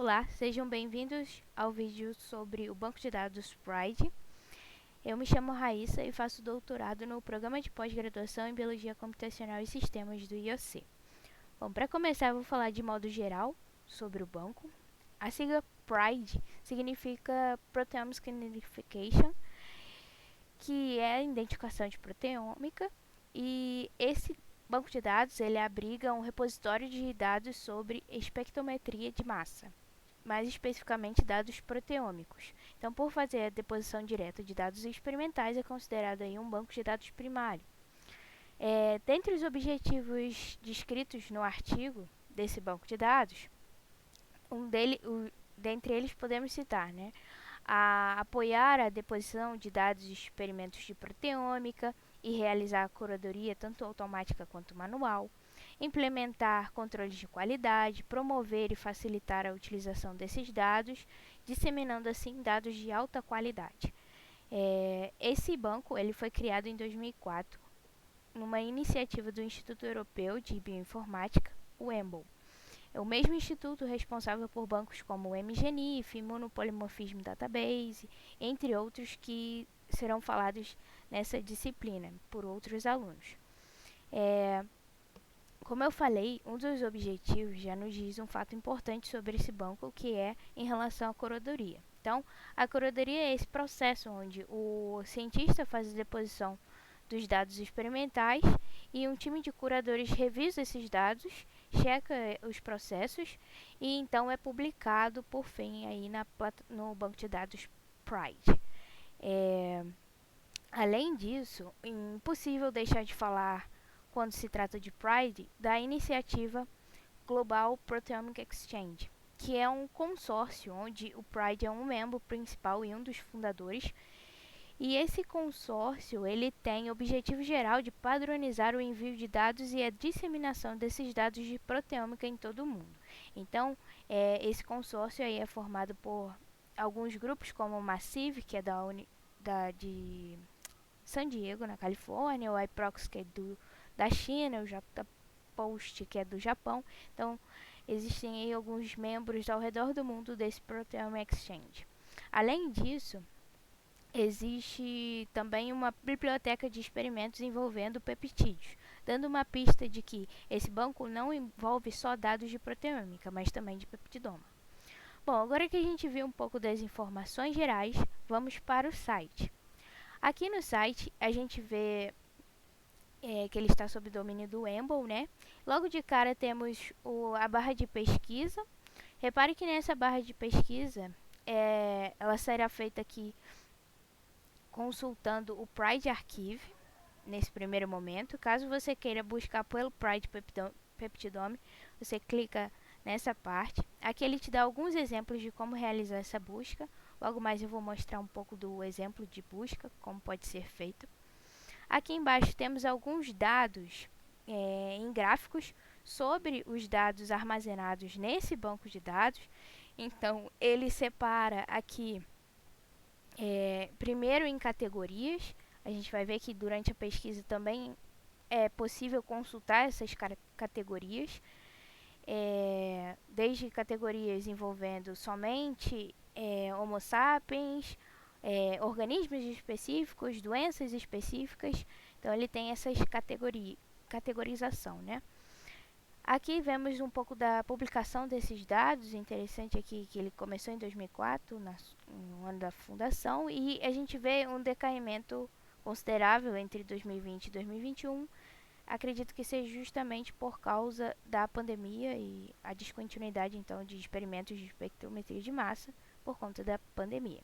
Olá, sejam bem-vindos ao vídeo sobre o banco de dados PRIDE. Eu me chamo Raíssa e faço doutorado no programa de pós-graduação em Biologia Computacional e Sistemas do IOC. Bom, para começar eu vou falar de modo geral sobre o banco. A sigla PRIDE significa Proteomics Identification, que é a identificação de proteômica, e esse banco de dados ele abriga um repositório de dados sobre espectrometria de massa, mais especificamente dados proteômicos. Então, por fazer a deposição direta de dados experimentais, é considerado aí um banco de dados primário. Dentre os objetivos descritos no artigo desse banco de dados, dentre eles podemos citar, a apoiar a deposição de dados de experimentos de proteômica e realizar a curadoria tanto automática quanto manual, implementar controles de qualidade, promover e facilitar a utilização desses dados, disseminando assim dados de alta qualidade. Esse banco ele foi criado em 2004, numa iniciativa do Instituto Europeu de Bioinformática, o EMBL. É o mesmo instituto responsável por bancos como o MGNIF, Immunopolimorphism Database, entre outros que serão falados nessa disciplina por outros alunos. Como eu falei, um dos objetivos já nos diz um fato importante sobre esse banco, que é em relação à curadoria. Então, a curadoria é esse processo onde o cientista faz a deposição dos dados experimentais e um time de curadores revisa esses dados, checa os processos e então é publicado por fim aí no banco de dados PRIDE. Além disso, é impossível deixar de falar, quando se trata de PRIDE, da iniciativa Global Proteomic Exchange, que é um consórcio onde o PRIDE é um membro principal e um dos fundadores. E esse consórcio ele tem o objetivo geral de padronizar o envio de dados e a disseminação desses dados de proteômica em todo o mundo. Então, esse consórcio aí é formado por alguns grupos como o Massive, que é de San Diego, na Califórnia, o iProx, que é da China, o JPost, que é do Japão. Então, existem aí alguns membros ao redor do mundo desse Proteome Exchange. Além disso, existe também uma biblioteca de experimentos envolvendo peptídeos, dando uma pista de que esse banco não envolve só dados de proteômica, mas também de peptidoma. Bom, agora que a gente viu um pouco das informações gerais, vamos para o site. Aqui no site a gente vê que ele está sob domínio do EMBL, né? Logo de cara temos a barra de pesquisa. Repare que nessa barra de pesquisa ela será feita aqui consultando o PRIDE Archive, nesse primeiro momento. Caso você queira buscar pelo PRIDE Peptidome, você clica nessa parte. Aqui ele te dá alguns exemplos de como realizar essa busca. Logo mais eu vou mostrar um pouco do exemplo de busca, como pode ser feito. Aqui embaixo temos alguns dados em gráficos sobre os dados armazenados nesse banco de dados. Então, ele separa aqui primeiro em categorias. A gente vai ver que durante a pesquisa também é possível consultar essas categorias, desde categorias envolvendo somente Homo sapiens, organismos específicos, doenças específicas. Então ele tem essas categorização, né? Aqui vemos um pouco da publicação desses dados. Interessante aqui que ele começou em 2004, no ano da fundação, e a gente vê um decaimento considerável entre 2020 e 2021. Acredito que seja justamente por causa da pandemia e a descontinuidade então de experimentos de espectrometria de massa por conta da pandemia.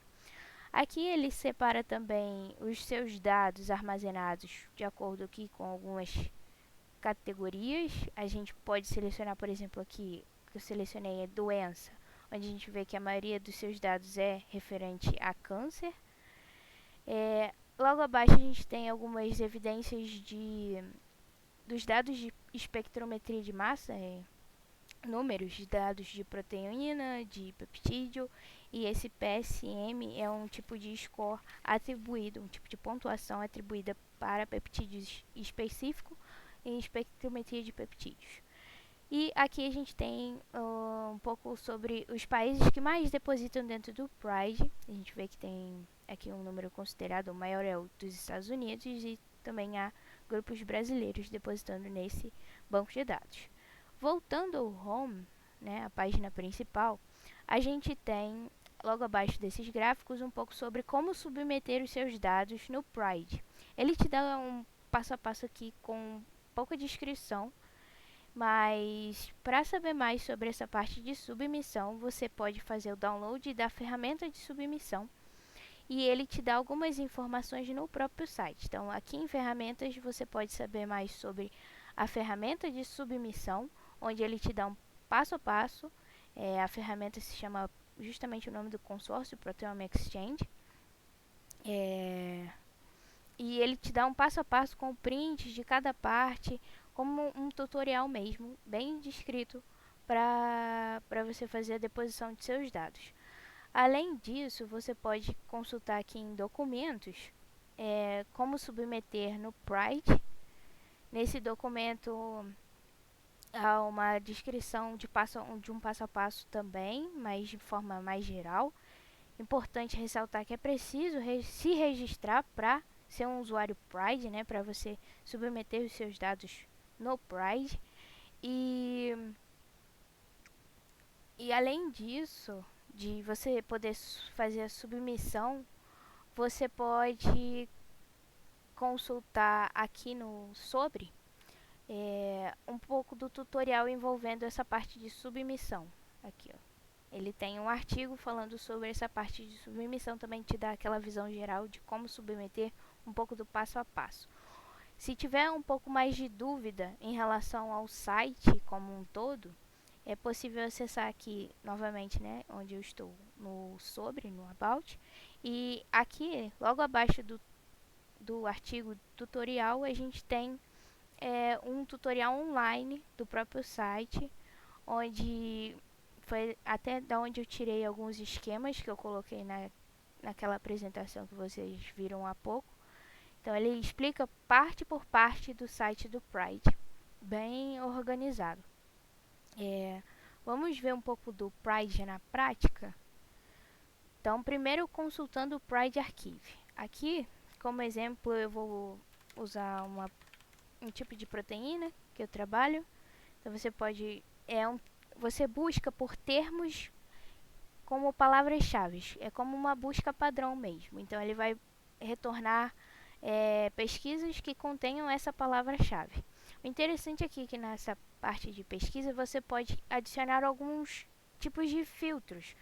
Aqui ele separa também os seus dados armazenados de acordo aqui com algumas categorias. A gente pode selecionar, por exemplo, aqui que eu selecionei é doença, onde a gente vê que a maioria dos seus dados é referente a câncer. Logo abaixo a gente tem algumas evidências dos dados de espectrometria de massa, números de dados de proteína, de peptídeo, e esse PSM é um tipo de score atribuído, um tipo de pontuação atribuída para peptídeos específico em espectrometria de peptídeos. E aqui a gente tem um pouco sobre os países que mais depositam dentro do Pride. A gente vê que tem aqui um número considerado, o maior é o dos Estados Unidos, e também há grupos brasileiros depositando nesse banco de dados. Voltando ao home, né, a página principal, a gente tem logo abaixo desses gráficos um pouco sobre como submeter os seus dados no Pride. Ele te dá um passo a passo aqui com pouca descrição, mas para saber mais sobre essa parte de submissão, você pode fazer o download da ferramenta de submissão e ele te dá algumas informações no próprio site. Então, aqui em ferramentas, você pode saber mais sobre a ferramenta de submissão, onde ele te dá um passo a passo. A ferramenta se chama justamente o nome do consórcio, Proteome Exchange. E ele te dá um passo a passo com prints de cada parte, como um tutorial mesmo, bem descrito para você fazer a deposição de seus dados. Além disso, você pode consultar aqui em documentos como submeter no Pride. Nesse documento há uma descrição de um passo a passo também, mas de forma mais geral. Importante ressaltar que é preciso se registrar para ser um usuário Pride, né, para você submeter os seus dados no Pride. E além disso, de você poder fazer a submissão, você pode consultar aqui no sobre um pouco do tutorial envolvendo essa parte de submissão. Aqui, ó. Ele tem um artigo falando sobre essa parte de submissão, também te dá aquela visão geral de como submeter, um pouco do passo a passo. Se tiver um pouco mais de dúvida em relação ao site como um todo, é possível acessar aqui novamente, né, onde eu estou no sobre, no about, e aqui logo abaixo do artigo tutorial a gente tem um tutorial online do próprio site, onde foi até da onde eu tirei alguns esquemas que eu coloquei naquela apresentação que vocês viram há pouco. Então ele explica parte por parte do site do Pride, bem organizado. Vamos ver um pouco do Pride na prática? Então, primeiro consultando o Pride Archive. Aqui, como exemplo, eu vou usar um tipo de proteína que eu trabalho. Então, você pode... você busca por termos como palavras-chave. É como uma busca padrão mesmo. Então, ele vai retornar pesquisas que contenham essa palavra-chave. O interessante aqui é que nessa parte de pesquisa você pode adicionar alguns tipos de filtros,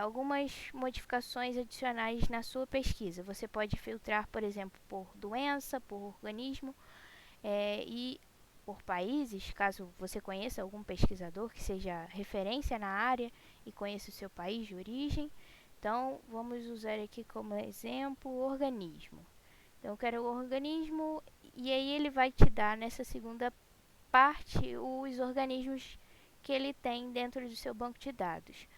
algumas modificações adicionais na sua pesquisa. Você pode filtrar, por exemplo, por doença, por organismo e por países, caso você conheça algum pesquisador que seja referência na área e conheça o seu país de origem. Então, vamos usar aqui como exemplo o organismo. Então, eu quero o organismo e aí ele vai te dar nessa segunda parte os organismos que ele tem dentro do seu banco de dados.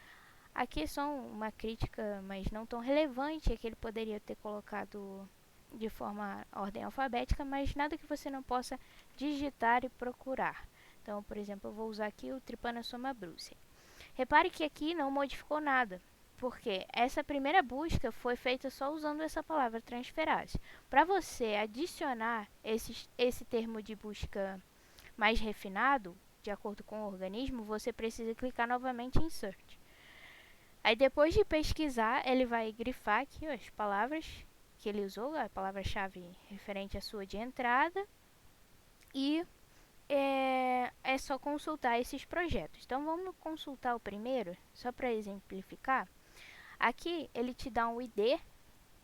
Aqui é só uma crítica, mas não tão relevante, é que ele poderia ter colocado de forma ordem alfabética, mas nada que você não possa digitar e procurar. Então, por exemplo, eu vou usar aqui o Trypanosoma brucei. Repare que aqui não modificou nada, porque essa primeira busca foi feita só usando essa palavra transferase. Para você adicionar esse termo de busca mais refinado, de acordo com o organismo, você precisa clicar novamente em Search. Aí depois de pesquisar, ele vai grifar aqui as palavras que ele usou, a palavra-chave referente à sua de entrada, e é só consultar esses projetos. Então vamos consultar o primeiro, só para exemplificar. Aqui ele te dá um ID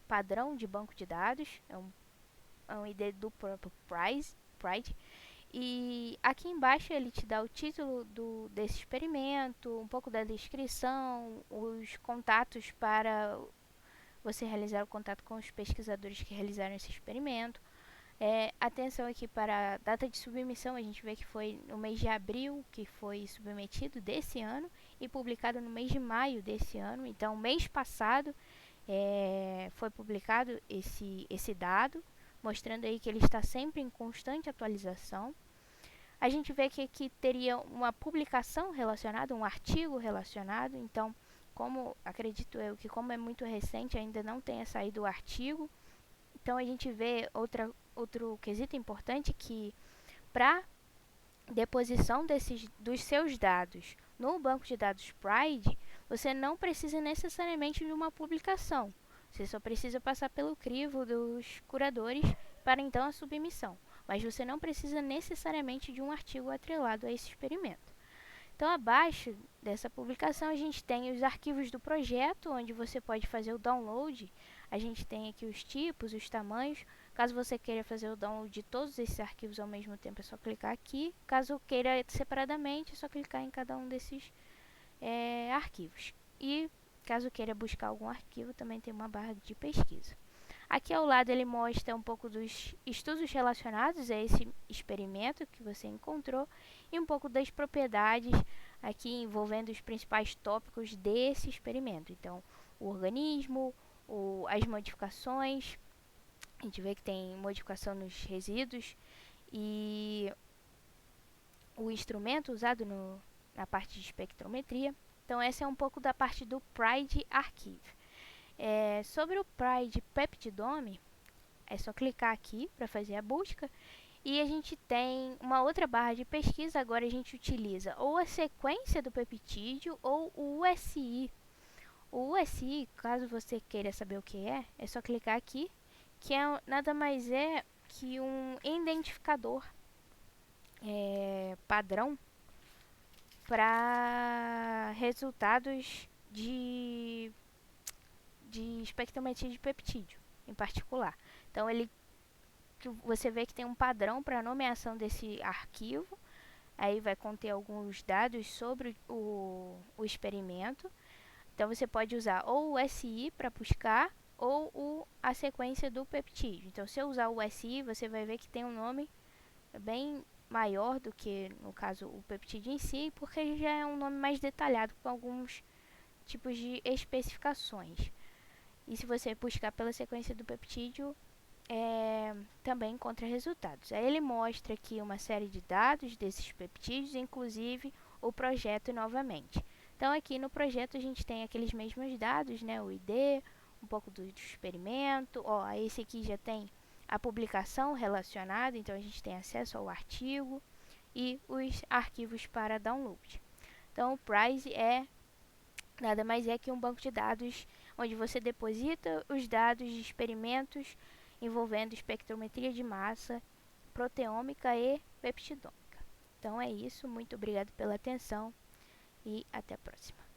padrão de banco de dados, é um ID do próprio Pride. E aqui embaixo ele te dá o título desse experimento, um pouco da descrição, os contatos para você realizar o contato com os pesquisadores que realizaram esse experimento. Atenção aqui para a data de submissão, a gente vê que foi no mês de abril que foi submetido desse ano e publicado no mês de maio desse ano. Então, mês passado foi publicado esse dado, mostrando aí que ele está sempre em constante atualização. A gente vê que aqui teria uma publicação relacionada, um artigo relacionado. Então, como acredito eu que como é muito recente, ainda não tenha saído o artigo. Então, a gente vê outro quesito importante que para deposição dos seus dados no banco de dados Pride, você não precisa necessariamente de uma publicação. Você só precisa passar pelo crivo dos curadores para então a submissão. Mas você não precisa necessariamente de um artigo atrelado a esse experimento. Então, abaixo dessa publicação, a gente tem os arquivos do projeto, onde você pode fazer o download. A gente tem aqui os tipos, os tamanhos. Caso você queira fazer o download de todos esses arquivos ao mesmo tempo, é só clicar aqui. Caso queira separadamente, é só clicar em cada um desses arquivos. E caso queira buscar algum arquivo, também tem uma barra de pesquisa. Aqui ao lado ele mostra um pouco dos estudos relacionados a esse experimento que você encontrou e um pouco das propriedades aqui envolvendo os principais tópicos desse experimento. Então, o organismo, as modificações, a gente vê que tem modificação nos resíduos e o instrumento usado na parte de espectrometria. Então, essa é um pouco da parte do PRIDE Archive. Sobre o PRIDE Peptidome, é só clicar aqui para fazer a busca. E a gente tem uma outra barra de pesquisa. Agora a gente utiliza ou a sequência do peptídeo ou o USI. O USI, caso você queira saber o que é só clicar aqui, que nada mais é que um identificador padrão para resultados de espectrometria de peptídeo em particular. Então, você vê que tem um padrão para a nomeação desse arquivo. Aí vai conter alguns dados sobre o experimento. Então, você pode usar ou o SI para buscar ou a sequência do peptídeo. Então, se eu usar o SI, você vai ver que tem um nome bem maior do que, no caso, o peptídeo em si, porque já é um nome mais detalhado com alguns tipos de especificações. E se você buscar pela sequência do peptídeo, também encontra resultados. Aí ele mostra aqui uma série de dados desses peptídeos, inclusive o projeto novamente. Então, aqui no projeto a gente tem aqueles mesmos dados, né? O ID, um pouco do experimento. Esse aqui já tem a publicação relacionada, então a gente tem acesso ao artigo e os arquivos para download. Então, o PRIDE nada mais é que um banco de dados onde você deposita os dados de experimentos envolvendo espectrometria de massa, proteômica e peptidômica. Então é isso, muito obrigado pela atenção e até a próxima.